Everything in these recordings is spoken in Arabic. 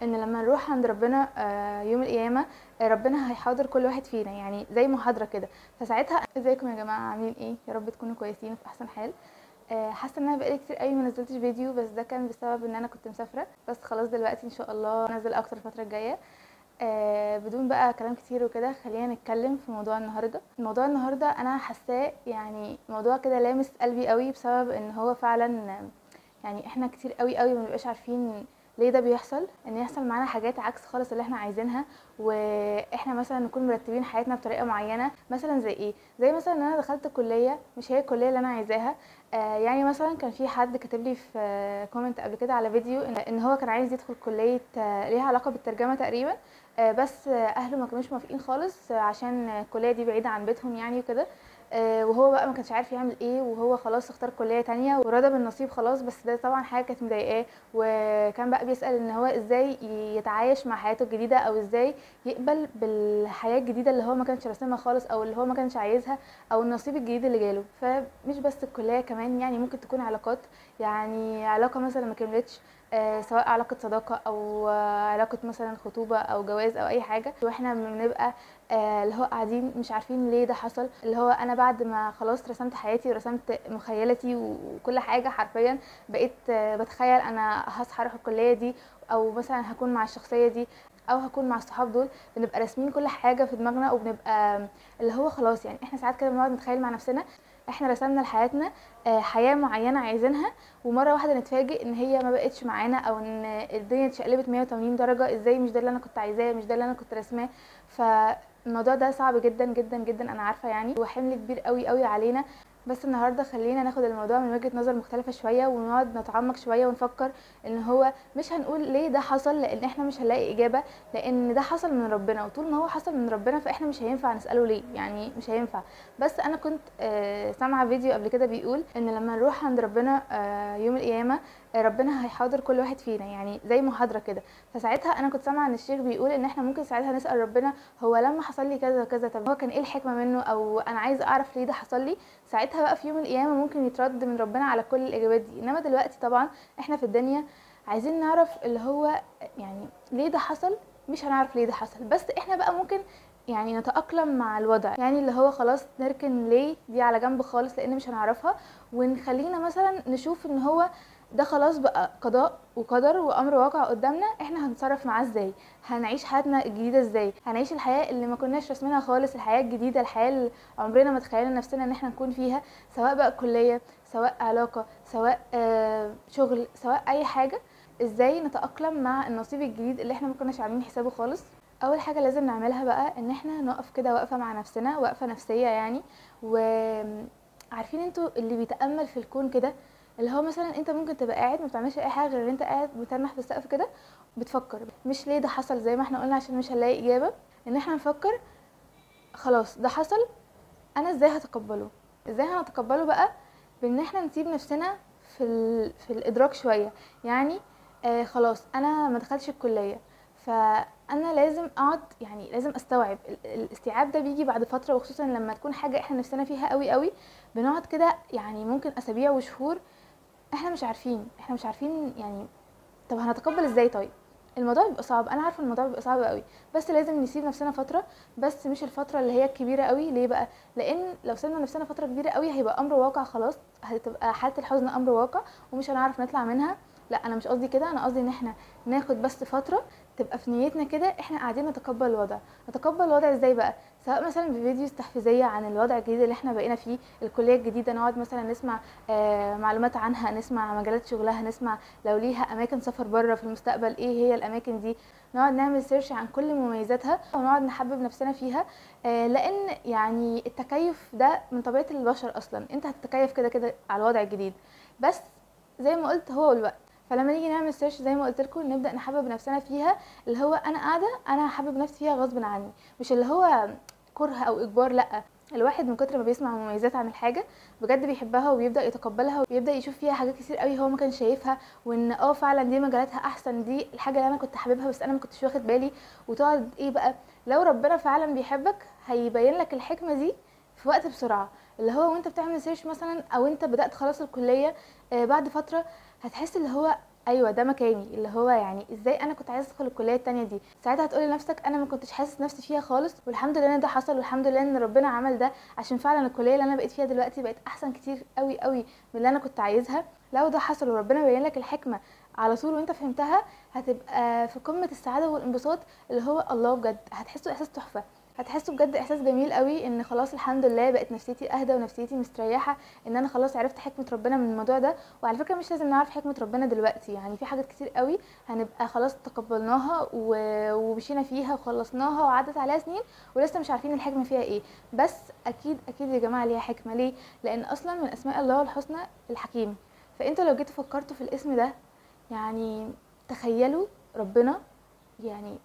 ان لما نروح عند ربنا يوم القيامه، ربنا هيحاضر كل واحد فينا، يعني زي محاضره كده. فساعتها ازيكم يا جماعه، عاملين ايه؟ يا رب تكونوا كويسين وفي احسن حال. حاسه ان انا بقالي كتير قوي ما نزلتش فيديو، بس ده كان بسبب ان انا كنت مسافره. بس خلاص دلوقتي ان شاء الله انزل اكتر الفتره الجايه. بدون بقى كلام كتير وكده، خلينا نتكلم في موضوع النهارده. الموضوع النهارده انا حاساه يعني موضوع كده لامس قلبي قوي، بسبب ان هو فعلا يعني احنا كتير قوي قوي ما بنبقاش عارفين ليه ده بيحصل، ان يحصل معانا حاجات عكس خالص اللي احنا عايزينها. واحنا مثلا نكون مرتبين حياتنا بطريقه معينه، مثلا زي ايه؟ زي مثلا ان انا دخلت كليه مش هي الكليه اللي انا عايزاها. يعني مثلا كان في حد كاتب لي في كومنت قبل كده على فيديو ان هو كان عايز يدخل كليه ليها علاقه بالترجمه تقريبا. بس اهله ما كانوش موافقين خالص، عشان الكليه دي بعيده عن بيتهم يعني وكده. وهو بقى ما كانش عارف يعمل ايه، وهو خلاص اختار كليه تانية ورضى بالنصيب خلاص. بس ده طبعا حاجه كانت مضايقاه، وكان بقى بيسال ان هو ازاي يتعايش مع حياته الجديده، او ازاي يقبل بالحياه الجديده اللي هو ما كانش راسمها خالص، او اللي هو ما كانش عايزها، او النصيب الجديد اللي جاله. فمش بس الكليه، كمان يعني ممكن تكون علاقات، يعني علاقه مثلا ما كملتش، سواء علاقة صداقة أو علاقة مثلا خطوبة أو جواز أو أي حاجة. واحنا بنبقى اللي هو قاعدين مش عارفين ليه ده حصل. اللي هو أنا بعد ما خلاص رسمت حياتي ورسمت مخيلتي وكل حاجة حرفيا، بقيت بتخيل أنا هصحى أروح الكلية دي، أو مثلا هكون مع الشخصية دي، او هكون مع الصحاب دول. بنبقى راسمين كل حاجه في دماغنا، وبنبقى اللي هو خلاص يعني احنا ساعات كده بنقعد نتخيل مع نفسنا احنا رسمنا لحياتنا حياه معينه عايزينها، ومره واحده نتفاجئ ان هي ما بقتش معانا، او ان الدنيا اتشقلبت 180 درجه. ازاي؟ مش ده اللي انا كنت عايزاه، مش ده اللي انا كنت رسماه. فالموضوع ده صعب جدا جدا جدا، انا عارفه يعني، وحمل كبير قوي قوي علينا. بس النهارده خلينا ناخد الموضوع من وجهه نظر مختلفه شويه، ونقعد نتعمق شويه ونفكر ان هو مش هنقول ليه ده حصل، لان احنا مش هنلاقي اجابه، لان ده حصل من ربنا. وطول ما هو حصل من ربنا فاحنا مش هينفع نساله ليه، يعني مش هينفع. بس انا كنت سامعه فيديو قبل كده بيقول ان لما نروح عند ربنا يوم القيامه، ربنا هيحاضر كل واحد فينا، يعني زي محاضره كده. فساعتها انا كنت سامعه ان الشيخ بيقول ان احنا ممكن ساعتها نسال ربنا هو لما حصل لي كذا وكذا، طب هو كان ايه الحكمه منه، او انا عايز اعرف ليه ده حصل لي. ساعتها بقى في يوم القيامه ممكن يترد من ربنا على كل الاجابات دي. انما دلوقتي طبعا احنا في الدنيا عايزين نعرف اللي هو يعني ليه ده حصل. مش هنعرف ليه ده حصل، بس احنا بقى ممكن يعني نتأقلم مع الوضع، يعني اللي هو خلاص نركن ليه دي على جنب خالص، لان مش هنعرفها. ونخلينا مثلا نشوف ان هو ده خلاص بقى قضاء وقدر وامر واقع قدامنا، احنا هنتصرف معاه ازاي، هنعيش حياتنا الجديده ازاي، هنعيش الحياه اللي ما كناش راسمينها خالص، الحياه الجديده، الحياه اللي عمرنا ما تخيلنا نفسنا ان احنا نكون فيها، سواء بقى كليه، سواء علاقه، سواء شغل، سواء اي حاجه. ازاي نتأقلم مع النصيب الجديد اللي احنا ما كناش عاملين حسابه خالص. اول حاجه لازم نعملها بقى ان احنا نقف كده وقفه مع نفسنا، وقفه نفسيه يعني. وعارفين انتوا اللي بيتامل في الكون كده، اللي هو مثلا انت ممكن تبقى قاعد ما بتعملش اي حاجه غير انت قاعد بتلمح في السقف كده، بتفكر مش ليه ده حصل زي ما احنا قلنا عشان مش هنلاقي اجابه. ان احنا نفكر خلاص ده حصل، انا ازاي هتقبله؟ ازاي هنتقبله بقى؟ بان احنا نسيب نفسنا في الادراك شويه. يعني خلاص انا ما دخلتش الكليه، فانا لازم اقعد، يعني لازم استوعب. الاستيعاب ده بيجي بعد فتره، وخصوصا لما تكون حاجه احنا نفسنا فيها قوي قوي. بنقعد كده يعني ممكن اسابيع وشهور احنا مش عارفين يعني. طب هنتقبل ازاي طيب؟ الموضوع بيبقى صعب، انا عارفه الموضوع بيبقى صعب قوي. بس لازم نسيب نفسنا فتره، بس مش الفتره اللي هي الكبيره قوي. ليه بقى؟ لان لو سيبنا نفسنا فتره كبيره قوي هيبقى امر واقع خلاص، هتبقى حاله الحزن امر واقع ومش هنعرف نطلع منها. لا انا مش قصدي كده، انا قصدي ان احنا ناخد بس فتره تبقى في نيتنا كده احنا قاعدين نتقبل الوضع. نتقبل الوضع ازاي بقى؟ سواء مثلا بفيديوز تحفيزيه عن الوضع الجديد اللي احنا بقينا فيه، الكليه الجديده، نقعد مثلا نسمع معلومات عنها، نسمع مجالات شغلها، نسمع لو ليها اماكن سفر بره في المستقبل ايه هي الاماكن دي. نقعد نعمل سيرش عن كل مميزاتها، ونقعد نحبب نفسنا فيها. لان يعني التكيف ده من طبيعه البشر اصلا، انت هتتكيف كده كده على الوضع الجديد. بس زي ما قلت هو الوقت. فلما نيجي نعمل سيرش زي ما قلت لكم، نبدا نحبب نفسنا فيها، اللي هو انا قاعده انا هحبب نفسي فيها غصب عني، مش اللي هو كره او اجبار، لا. الواحد من كتر ما بيسمع مميزات عن الحاجه بجد بيحبها، وبيبدا يتقبلها، وبيبدا يشوف فيها حاجات كتير قوي هو ما كان شايفها، وان فعلا دي مجالاتها احسن، دي الحاجه اللي انا كنت حاببها بس انا ما كنتش واخد بالي. وتقعد ايه بقى؟ لو ربنا فعلا بيحبك هيبين لك الحكمه دي في وقت بسرعه. اللي هو وانت بتعمل سيرش مثلا، او انت بدات خلاص الكليه، بعد فتره هتحس اللي هو ايوه ده مكاني، اللي هو يعني ازاي انا كنت عايزه ادخل الكليه التانية دي. ساعتها هتقولي لنفسك انا ما كنتش حاسس نفسي فيها خالص، والحمد لله ان ده حصل، والحمد لله ان ربنا عمل ده، عشان فعلا الكليه اللي انا بقيت فيها دلوقتي بقت احسن كتير قوي قوي من اللي انا كنت عايزها. لو ده حصل وربنا بين لك الحكمه على طول وانت فهمتها، هتبقى في قمه السعاده والانبساط، اللي هو الله بجد هتحسوا احساس تحفه. هتحسوا بجد احساس جميل قوي ان خلاص الحمد لله بقت نفسيتي اهدى ونفسيتي مستريحه، ان انا خلاص عرفت حكمه ربنا من الموضوع ده. وعلى فكره مش لازم نعرف حكمه ربنا دلوقتي، يعني في حاجات كتير قوي هنبقى خلاص تقبلناها ومشينا فيها وخلصناها وعدت عليها سنين ولسه مش عارفين الحكمه فيها ايه. بس اكيد اكيد يا جماعه ليها حكمه. ليه؟ لان اصلا من اسماء الله الحسنى الحكيم. فانتوا لو جيتوا فكرتوا في الاسم ده، يعني تخيلوا ربنا يعني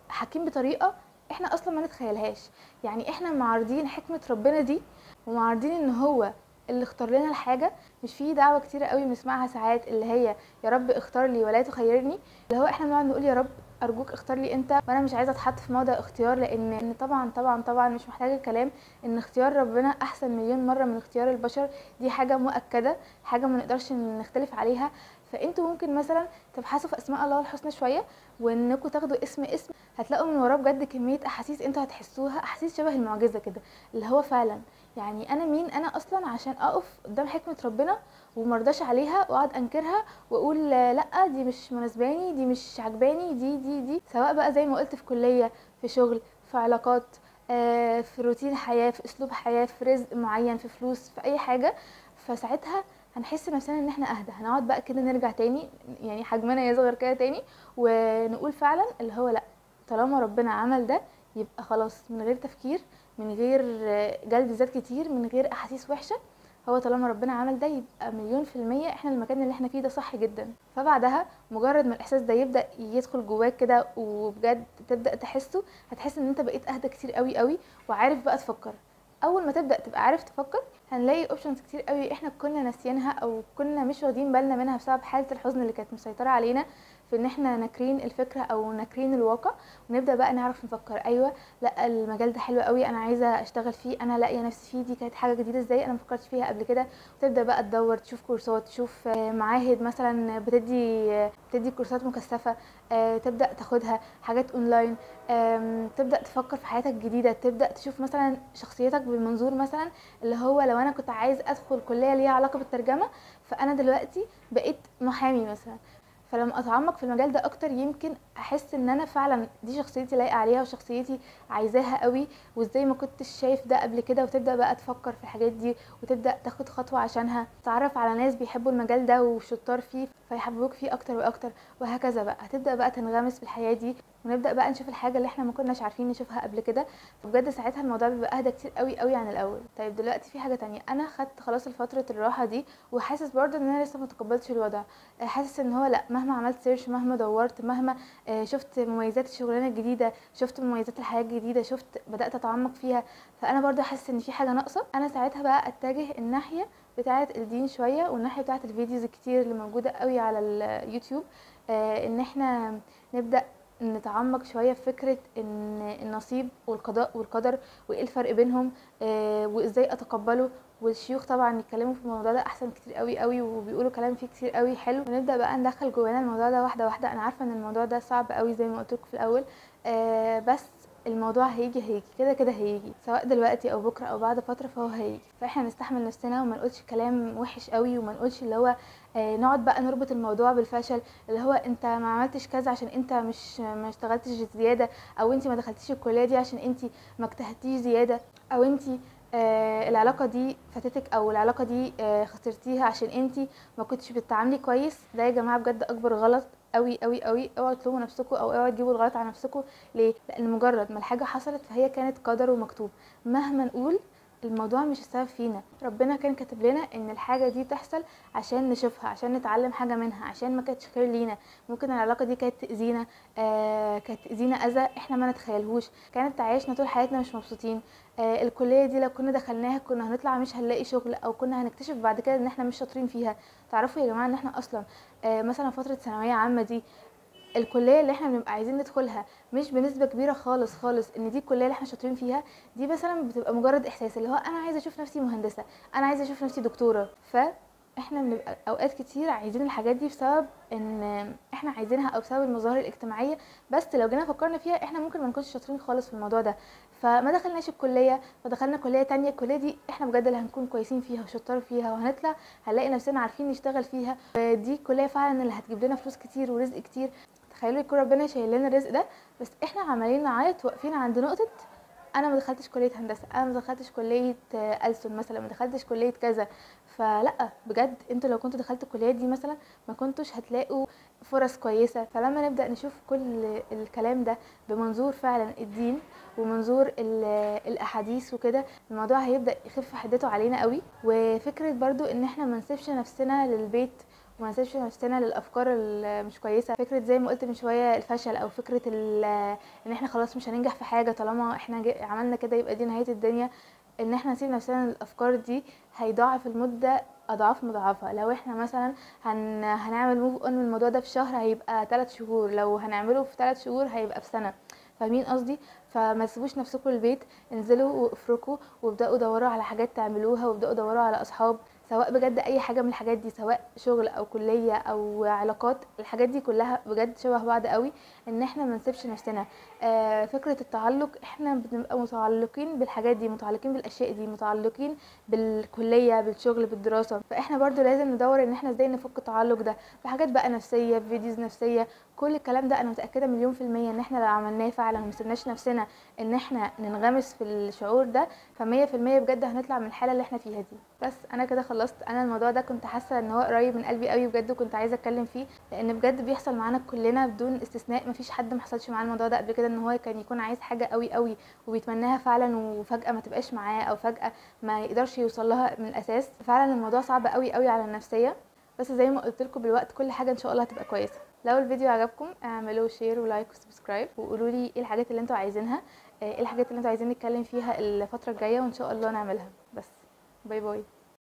حكيم بطريقه احنا اصلا ما نتخيلهاش. يعني احنا معارضين حكمه ربنا دي، ومعارضين ان هو اللي اختار لنا الحاجه. مش في دعوه كتيره قوي بنسمعها ساعات اللي هي يا رب اختار لي ولا تخيرني، اللي هو احنا بنقعد نقول يا رب ارجوك اختار لي انت، وانا مش عايزه اتحط في موضع اختيار، لان طبعا طبعا طبعا مش محتاجه كلام ان اختيار ربنا احسن مليون مره من اختيار البشر. دي حاجه مؤكده، حاجه ما نقدرش نختلف عليها. فانتوا ممكن مثلا تبحثوا في اسماء الله الحسنى شويه، وانكم تاخدوا اسم اسم، هتلاقوا من وراه بجد كميه احاسيس انتوا هتحسوها، احاسيس شبه المعجزه كده. اللي هو فعلا يعني انا مين انا اصلا عشان اقف قدام حكمه ربنا ومرضاش عليها واقعد انكرها واقول لا دي مش مناسباني، دي مش عجباني، دي سواء بقى زي ما قلت في كليه، في شغل، في علاقات، في روتين حياه، في اسلوب حياه، في رزق معين، في فلوس، في اي حاجه. فساعتها هنحس نفسنا ان احنا اهدى، هنقعد بقى كده نرجع تاني، يعني حجمنا يصغر كده تاني، ونقول فعلا اللي هو لا، طالما ربنا عمل ده يبقى خلاص، من غير تفكير، من غير جلد ذات كتير، من غير احاسيس وحشه. هو طالما ربنا عمل ده يبقى مليون في المية احنا المكان اللي احنا فيه ده صح جدا. فبعدها مجرد ما الاحساس ده يبدأ يدخل جواك كده وبجد تبدأ تحسه، هتحس ان انت بقيت اهدى كتير قوي قوي وعارف بقى تفكر. اول ما تبدأ تبقى عارف تفكر، هنلاقي اوبشنز كتير قوي احنا كنا ناسيينها او كنا مش واخدين بالنا منها بسبب حالة الحزن اللي كانت مسيطرة علينا، في ان احنا ناكرين الفكرة او ناكرين الواقع. ونبدأ بقى نعرف نفكر، ايوه لا المجال ده حلو قوي، انا عايزة اشتغل فيه، انا لاقيه نفسي فيه، دي كانت حاجة جديدة ازاي انا مفكرتش فيها قبل كده. وتبدأ بقى تدور، تشوف كورسات، تشوف معاهد مثلا بتدي كورسات مكثفة، تبدأ تاخدها حاجات اونلاين. تبدأ تفكر في حياتك الجديدة، تبدأ تشوف مثلا شخصيتك بالمنظور، مثلا اللي هو لو انا كنت عايز ادخل كلية ليها علاقة بالترجمة، فانا دلوقتي بقيت محامي مثلا. فلما اتعمق في المجال ده اكتر يمكن احس ان انا فعلا دي شخصيتي لايقه عليها وشخصيتي عايزاها قوي، وازاي ما كنتش شايف ده قبل كده. وتبدا بقى تفكر في الحاجات دي وتبدا تاخد خطوه عشانها، تتعرف على ناس بيحبوا المجال ده وشطار فيه فيحبوك فيه اكتر واكتر، وهكذا بقى هتبدا بقى تنغمس في الحياه دي، ونبدا بقى نشوف الحاجه اللي احنا ما كناش عارفين نشوفها قبل كده. فبجد ساعتها الموضوع بيبقى اهدى كتير قوي قوي عن الاول. طيب دلوقتي في حاجه تانية، انا خدت خلاص فتره الراحه دي وحاسس برضه ان انا لسه ما تقبلتش الوضع. حاسس ان هو لا، مهما عملت سيرش، مهما دورت، مهما شفت مميزات الشغلانه الجديده، شفت مميزات الحياه الجديده، شفت بدات اتعمق فيها، فانا برضه حاسس ان في حاجه ناقصه. انا ساعتها بقى اتجه الناحيه بتاعه الدين شويه، والناحيه بتاعه الفيديوز الكتير اللي موجوده قوي على اليوتيوب، ان احنا نبدا نتعمق شويه في فكره ان النصيب والقضاء والقدر وايه الفرق بينهم، وازاي اتقبله. والشيوخ طبعا يتكلموا في الموضوع ده احسن كتير قوي قوي، وبيقولوا كلام فيه كتير قوي حلو، ونبدا بقى ندخل جوانا الموضوع ده واحده واحده. انا عارفه ان الموضوع ده صعب قوي زي ما قلت لكم في الاول، بس الموضوع هيجي كده كده هيجي، سواء دلوقتي او بكره او بعد فتره، فهو هيجي. فاحنا نستحمل نفسنا وما نقولش كلام وحش قوي، وما نقولش اللي هو نقعد بقى نربط الموضوع بالفشل، اللي هو انت ما عملتش كذا عشان انت مش ما اشتغلتش زياده، او انت ما دخلتيش الكليه دي عشان انت ما اجتهدتيش زياده، او انت العلاقه دي فاتتك، او العلاقه دي خسرتيها عشان انت ما كنتش بتتعاملي كويس. ده يا جماعه بجد اكبر غلط قوي قوي قوي. اوعوا تلوموا نفسكم او اوعوا تجيبوا الغلط على نفسكم. ليه؟ لان مجرد ما الحاجه حصلت فهي كانت قدر ومكتوب. مهما نقول الموضوع مش السبب فينا، ربنا كان كاتب لنا ان الحاجه دي تحصل عشان نشوفها، عشان نتعلم حاجه منها، عشان ما كانتش خير لينا. ممكن العلاقه دي كانت تاذينا، كانت تاذينا اذى احنا ما نتخيلهوش، كانت تعيشنا طول حياتنا مش مبسوطين. الكليه دي لو كنا دخلناها كنا هنطلع مش هنلاقي شغل، او كنا هنكتشف بعد كده ان احنا مش شاطرين فيها. تعرفوا يا جماعه ان احنا اصلا مثلا فتره ثانويه عامه دي، الكليه اللي احنا بنبقى عايزين ندخلها مش بنسبه كبيره خالص خالص ان دي الكليه اللي احنا شاطرين فيها. دي مثلا بتبقى مجرد احساس، اللي هو انا عايزه اشوف نفسي مهندسه، انا عايزه اشوف نفسي دكتوره. احنا بنبقى اوقات كتير عايزين الحاجات دي بسبب ان احنا عايزينها او بسبب المظاهر الاجتماعيه، بس لو جينا فكرنا فيها احنا ممكن ما نكونش شاطرين خالص في الموضوع ده، فما دخلناش الكليه، فدخلنا كليه تانية. الكليه دي احنا بجد اللي هنكون كويسين فيها وشطار فيها، وهنطلع هنلاقي نفسنا عارفين نشتغل فيها، ودي كليه فعلا اللي هتجيب لنا فلوس كتير ورزق كتير. تخيلوا يكون ربنا شايل لنا الرزق ده، بس احنا عمالين نعيط واقفين عند نقطه انا ما دخلتش كليه هندسه، انا ما دخلتش كليه ألسن مثلا، ما دخلتش كليه كذا. فلا بجد انتوا لو كنتوا دخلتوا الكليات دي مثلا ما كنتوش هتلاقوا فرص كويسه. فلما نبدا نشوف كل الكلام ده بمنظور فعلا الدين ومنظور الاحاديث وكده، الموضوع هيبدا يخف حدته علينا قوي. وفكره برضو ان احنا ما نسيبش نفسنا للبيت وما نسيبش نفسنا للافكار المش كويسه، فكره زي ما قلت من شويه الفشل، او فكره ان احنا خلاص مش هننجح في حاجه طالما احنا عملنا كده يبقى دي نهايه الدنيا. ان احنا نسيب نفسنا للافكار دي هيضاعف المده اضعاف مضاعفه. لو احنا مثلا هنعمل موف اون من الموضوع ده في شهر هيبقى 3 شهور، لو هنعمله في 3 شهور هيبقى في سنه. فاهمين قصدي؟ فما تسيبوش نفسكم البيت، انزلوا وافركوا وابداوا دوروا على حاجات تعملوها، وابداوا دوروا على اصحاب، سواء بجد اي حاجه من الحاجات دي، سواء شغل او كليه او علاقات. الحاجات دي كلها بجد شبه بعض قوي، ان احنا ما نسيبش نفسنا. فكره التعلق، احنا بنبقى متعلقين بالحاجات دي، متعلقين بالاشياء دي، متعلقين بالكليه بالشغل بالدراسه. فاحنا برضو لازم ندور ان احنا ازاي نفك التعلق ده بحاجات بقى نفسيه، بفيديوز نفسيه. كل الكلام ده انا متاكده مليون في الميه ان احنا لو عملناه فعلا ومسيبناش نفسنا ان احنا ننغمس في الشعور ده، فمية في المية بجد هنطلع من الحاله اللي احنا فيها دي. بس انا كده خلصت. انا الموضوع ده كنت حاسه ان هو قريب من قلبي قوي بجد، وكنت عايزه اتكلم فيه، لان بجد بيحصل معانا كلنا بدون استثناء. مفيش حد ما حصلش معاه الموضوع ده قبل كده، ان هو كان يكون عايز حاجه قوي قوي وبيتمناها فعلا، وفجاه ما تبقاش معاه، او فجاه ما يقدرش يوصل لها من الاساس. فعلا الموضوع صعب قوي قوي على النفسيه. بس زي ما قلت لكم بالوقت كل حاجه ان شاء الله هتبقى كويسه. لو الفيديو عجبكم اعملوا شير ولايك وسبسكرايب، وقولوا لي ايه الحاجات اللي انتوا عايزينها، ايه الحاجات اللي انتوا عايزين نتكلم فيها الفتره الجايه، وان شاء الله نعملها. بس باي باي.